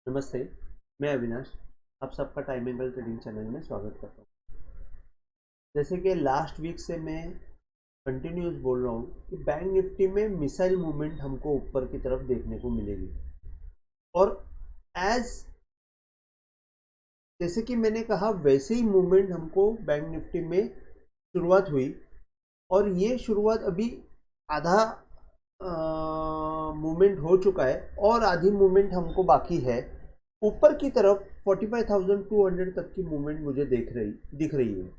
नमस्ते। मैं अविनाश, आप सबका टाइम एंगल ट्रेडिंग चैनल में स्वागत करता हूँ। जैसे कि लास्ट वीक से मैं कंटिन्यूस बोल रहा हूँ कि बैंक निफ्टी में मिसाइल मूवमेंट हमको ऊपर की तरफ देखने को मिलेगी। और एज जैसे कि मैंने कहा वैसे ही मूवमेंट हमको बैंक निफ्टी में शुरुआत हुई। और ये शुरुआत अभी आधा मूवमेंट हो चुका है और आधी मूवमेंट हमको बाकी है। ऊपर की तरफ 45,200 तक की मूवमेंट मुझे दिख रही है।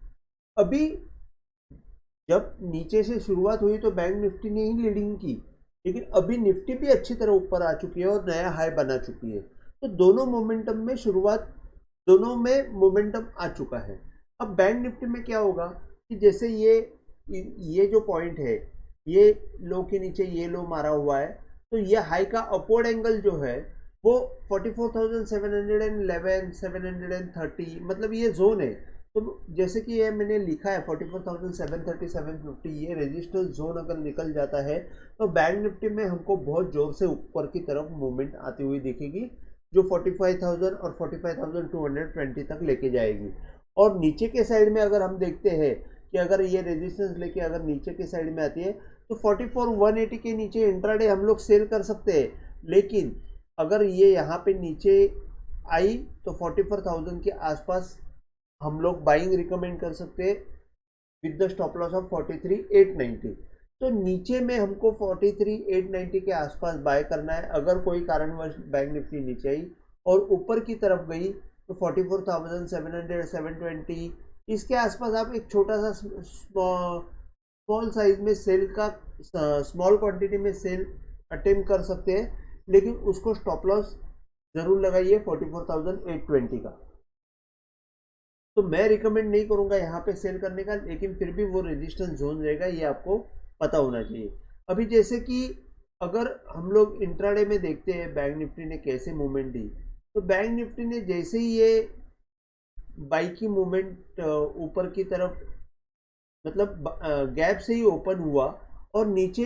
अभी जब नीचे से शुरुआत हुई तो बैंक निफ्टी ने ही लीडिंग की, लेकिन अभी निफ्टी भी अच्छी तरह ऊपर आ चुकी है और नया हाई बना चुकी है। तो दोनों में मोमेंटम आ चुका है। अब बैंक निफ्टी में क्या होगा कि जैसे ये जो पॉइंट है, ये लो के नीचे ये लो मारा हुआ है, तो ये हाई का अपवर्ड एंगल जो है वो 44,711 730, मतलब ये जोन है। तो जैसे कि ये मैंने लिखा है 44,730 750, ये रेजिस्टेंस जोन अगर निकल जाता है तो बैंक निफ्टी में हमको बहुत जोर से ऊपर की तरफ मूवमेंट आती हुई दिखेगी, जो 45,000 और 45,220 तक लेके जाएगी। और नीचे के साइड में अगर हम देखते हैं कि अगर ये रेजिस्टेंस लेके अगर नीचे के साइड में आती है तो 44,180 के नीचे इंट्राडे हम लोग सेल कर सकते हैं। लेकिन अगर ये यहाँ पे नीचे आई तो 44,000 के आसपास हम लोग बाइंग रिकमेंड कर सकते हैं with the stop loss of 43,890। तो नीचे में हमको 43,890 के आसपास बाय करना है। अगर कोई कारणवश बैंक निफ्टी नीचे आई और ऊपर की तरफ गई तो 44,700 720 इसके आसपास आप एक छोटा सा स्मॉल साइज में सेल का स्मॉल क्वांटिटी में सेल अटेम्प्ट कर सकते हैं, लेकिन उसको स्टॉप लॉस जरूर लगाइए 44,820 का। तो मैं रिकमेंड नहीं करूंगा यहाँ पे सेल करने का, लेकिन फिर भी वो रेजिस्टेंस जोन रहेगा, ये आपको पता होना चाहिए। अभी जैसे कि अगर हम लोग इंट्राडे में देखते हैं बैंक निफ्टी ने कैसे मूवमेंट दी, तो बैंक निफ्टी ने जैसे ही ये बाई की मूवमेंट ऊपर की तरफ, मतलब गैप से ही ओपन हुआ और नीचे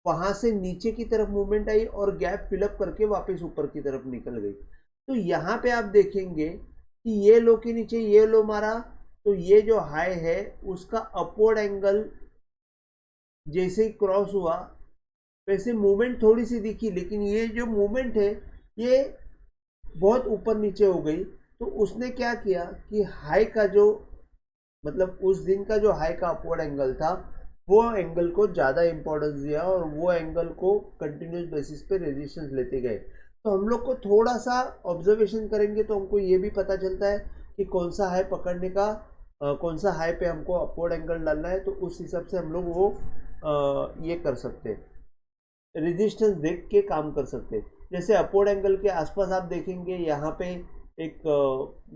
वहां से नीचे की तरफ मूवमेंट आई और गैप फिलअप करके वापस ऊपर की तरफ निकल गई। तो यहाँ पे आप देखेंगे कि ये लो के नीचे ये लो मारा, तो ये जो हाई है उसका अपवर्ड एंगल जैसे ही क्रॉस हुआ वैसे मूवमेंट थोड़ी सी दिखी, लेकिन ये जो मूवमेंट है ये बहुत ऊपर नीचे हो गई। तो उसने क्या किया कि हाई का जो, मतलब उस दिन का जो हाई का अपवर्ड एंगल था वो एंगल को ज़्यादा इंपॉर्टेंस दिया और वो एंगल को कंटिन्यूस बेसिस पे रेजिस्टेंस लेते गए। तो हम लोग को थोड़ा सा ऑब्जर्वेशन करेंगे तो हमको ये भी पता चलता है कि कौन सा हाई पकड़ने का, कौन सा हाई पे हमको अपवर्ड एंगल डालना है, तो उस हिसाब से हम लोग वो ये कर सकते हैं, रेजिस्टेंस देख के काम कर सकते हैं। जैसे अपवर्ड एंगल के आसपास आप देखेंगे यहाँ पे एक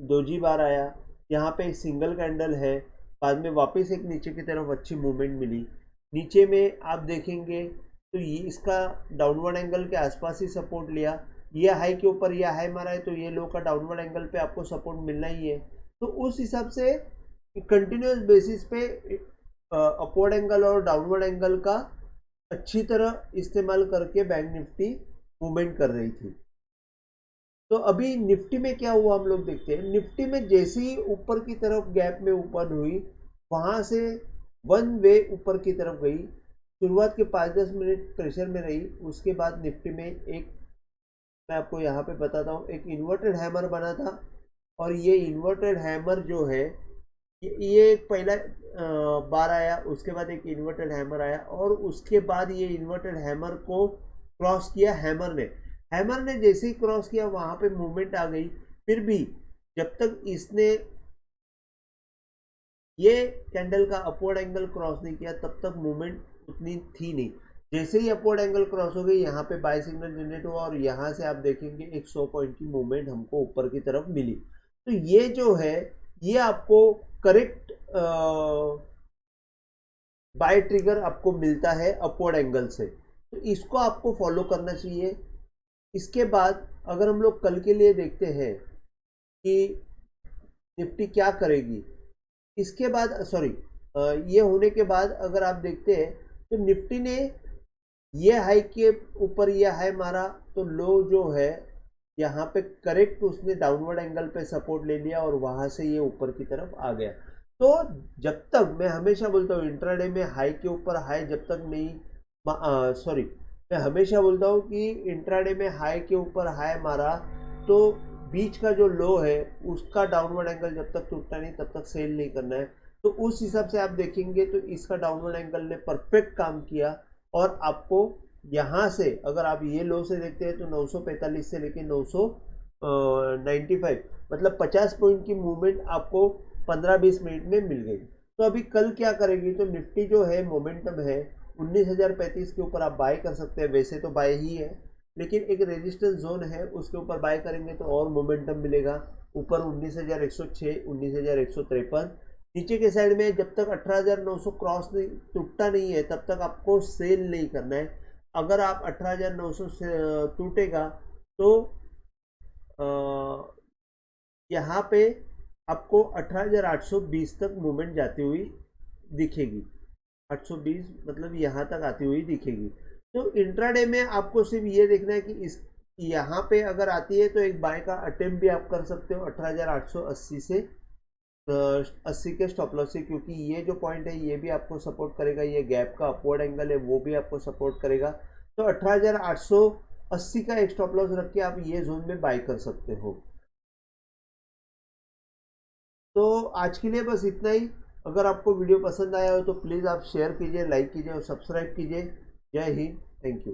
दोजी बार आया, यहाँ पे एक सिंगल कैंडल है, बाद में वापस एक नीचे की तरफ अच्छी मूवमेंट मिली। नीचे में आप देखेंगे तो ये इसका डाउनवर्ड एंगल के आसपास ही सपोर्ट लिया, ये हाई के ऊपर ये हाई मारा है तो ये लो का डाउनवर्ड एंगल पे आपको सपोर्ट मिलना ही है। तो उस हिसाब से कंटिन्यूस बेसिस पे अपवर्ड एंगल और डाउनवर्ड एंगल का अच्छी तरह इस्तेमाल करके बैंक निफ्टी मूवमेंट कर रही थी। तो अभी निफ्टी में क्या हुआ हम लोग देखते हैं। निफ्टी में जैसे ही ऊपर की तरफ गैप में ओपन हुई, वहां से वन वे ऊपर की तरफ गई, शुरुआत के 5-10 मिनट प्रेशर में रही। उसके बाद निफ्टी में एक, मैं आपको यहाँ पे बताता हूँ, एक इन्वर्टेड हैमर बना था। और ये इन्वर्टेड हैमर जो है ये एक पहला बार आया, उसके बाद एक इन्वर्टेड हैमर आया और उसके बाद ये इन्वर्टेड हैमर को क्रॉस किया हैमर ने जैसे ही क्रॉस किया वहां पे मूवमेंट आ गई। फिर भी जब तक इसने ये कैंडल का अपवर्ड एंगल क्रॉस नहीं किया तब तक मूवमेंट उतनी थी नहीं। जैसे ही अपवर्ड एंगल क्रॉस हो गई यहाँ पे बाय सिग्नल जनरेट हुआ और यहाँ से आप देखेंगे एक 100 पॉइंट की मूवमेंट हमको ऊपर की तरफ मिली। तो ये जो है ये आपको करेक्ट बाय ट्रिगर आपको मिलता है अपवर्ड एंगल से, तो इसको आपको फॉलो करना चाहिए। इसके बाद अगर हम लोग कल के लिए देखते हैं कि निफ्टी क्या करेगी, इसके बाद सॉरी, ये होने के बाद अगर आप देखते हैं तो निफ्टी ने ये हाई के ऊपर ये हाई मारा, तो लो जो है यहाँ पे करेक्ट उसने डाउनवर्ड एंगल पे सपोर्ट ले लिया और वहाँ से ये ऊपर की तरफ आ गया। तो जब तक, मैं हमेशा बोलता हूँ इंट्राडे में हाई के ऊपर हाई जब तक नहीं, सॉरी, मैं हमेशा बोलता हूँ कि इंट्राडे में हाई के ऊपर हाई मारा तो बीच का जो लो है उसका डाउनवर्ड एंगल जब तक टूटता नहीं तब तक सेल नहीं करना है। तो उस हिसाब से आप देखेंगे तो इसका डाउनवर्ड एंगल ने परफेक्ट काम किया और आपको यहाँ से अगर आप ये लो से देखते हैं तो 945 से लेके 995 मतलब 50 पॉइंट की मूवमेंट आपको 15-20 मिनट में मिल गई। तो अभी कल क्या करेगी, तो निफ्टी जो है मोमेंटम है 19,035 के ऊपर आप बाय कर सकते हैं, वैसे तो बाय ही है लेकिन एक रेजिस्टेंस जोन है उसके ऊपर बाय करेंगे तो और मोमेंटम मिलेगा। ऊपर 19,106, 19,153, नीचे के साइड में जब तक 18,900 क्रॉस नहीं टूटता नहीं है तब तक आपको सेल नहीं करना है। अगर आप 18,900 से टूटेगा तो यहाँ पे आपको 18,820 तक मूवमेंट जाती हुई दिखेगी। 820 मतलब यहाँ तक आती हुई दिखेगी। तो इंट्राडे में आपको सिर्फ ये देखना है कि इस यहाँ पे अगर आती है तो एक बाय का अटेम्प्ट भी आप कर सकते हो 18,880 से 80 के स्टॉप लॉस से, क्योंकि ये जो पॉइंट है ये भी आपको सपोर्ट करेगा, ये गैप का अपवर्ड एंगल है वो भी आपको सपोर्ट करेगा। तो 18,880 का एक स्टॉप लॉस रख के आप ये जोन में बाय कर सकते हो। तो आज के लिए बस इतना ही। अगर आपको वीडियो पसंद आया हो तो प्लीज़ आप शेयर कीजिए, लाइक कीजिए और सब्सक्राइब कीजिए। जय हिंद, थैंक यू।